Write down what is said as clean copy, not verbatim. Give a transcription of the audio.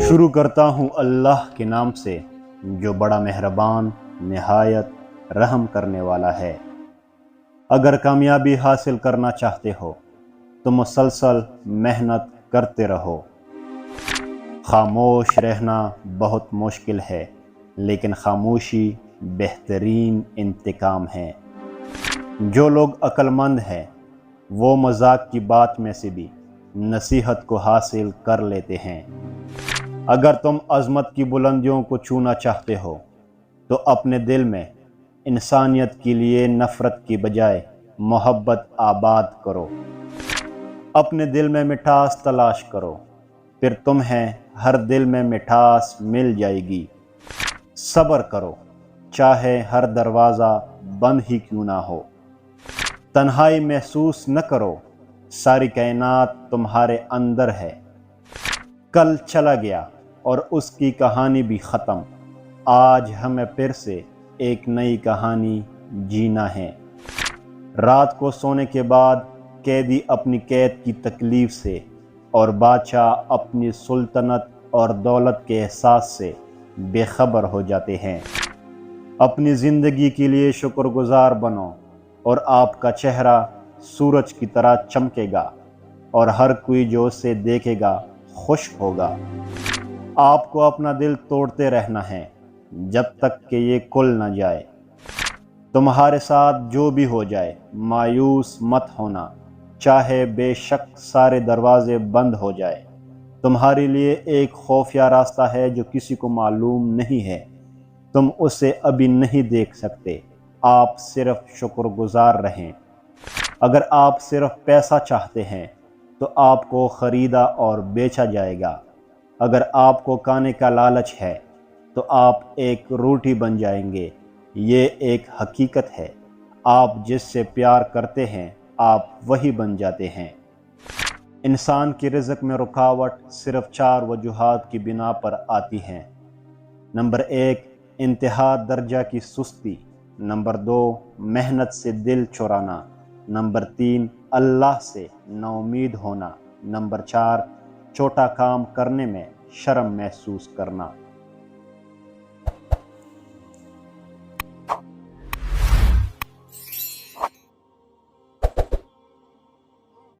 شروع کرتا ہوں اللہ کے نام سے جو بڑا مہربان نہایت رحم کرنے والا ہے۔ اگر کامیابی حاصل کرنا چاہتے ہو تو مسلسل محنت کرتے رہو۔ خاموش رہنا بہت مشکل ہے، لیکن خاموشی بہترین انتقام ہے۔ جو لوگ عقل مند ہیں وہ مذاق کی بات میں سے بھی نصیحت کو حاصل کر لیتے ہیں۔ اگر تم عظمت کی بلندیوں کو چھونا چاہتے ہو تو اپنے دل میں انسانیت کے لیے نفرت کی بجائے محبت آباد کرو۔ اپنے دل میں مٹھاس تلاش کرو، پھر تمہیں ہر دل میں مٹھاس مل جائے گی۔ صبر کرو، چاہے ہر دروازہ بند ہی کیوں نہ ہو۔ تنہائی محسوس نہ کرو، ساری کائنات تمہارے اندر ہے۔ کل چلا گیا اور اس کی کہانی بھی ختم۔ آج ہمیں پھر سے ایک نئی کہانی جینا ہے۔ رات کو سونے کے بعد قیدی اپنی قید کی تکلیف سے اور بادشاہ اپنی سلطنت اور دولت کے احساس سے بے خبر ہو جاتے ہیں۔ اپنی زندگی کے لیے شکر گزار بنو اور آپ کا چہرہ سورج کی طرح چمکے گا اور ہر کوئی جو اسے دیکھے گا خوش ہوگا۔ آپ کو اپنا دل توڑتے رہنا ہے جب تک کہ یہ کھل نہ جائے۔ تمہارے ساتھ جو بھی ہو جائے مایوس مت ہونا، چاہے بے شک سارے دروازے بند ہو جائے۔ تمہارے لیے ایک خفیہ راستہ ہے جو کسی کو معلوم نہیں ہے۔ تم اسے ابھی نہیں دیکھ سکتے، آپ صرف شکر گزار رہیں۔ اگر آپ صرف پیسہ چاہتے ہیں تو آپ کو خریدا اور بیچا جائے گا۔ اگر آپ کو کھانے کا لالچ ہے تو آپ ایک روٹی بن جائیں گے۔ یہ ایک حقیقت ہے، آپ جس سے پیار کرتے ہیں آپ وہی بن جاتے ہیں۔ انسان کی رزق میں رکاوٹ صرف 4 وجوہات کی بنا پر آتی ہیں۔ نمبر 1، انتہا درجہ کی سستی۔ نمبر 2، محنت سے دل چرانا۔ نمبر 3، اللہ سے نا امید ہونا۔ نمبر 4، چھوٹا کام کرنے میں شرم محسوس کرنا۔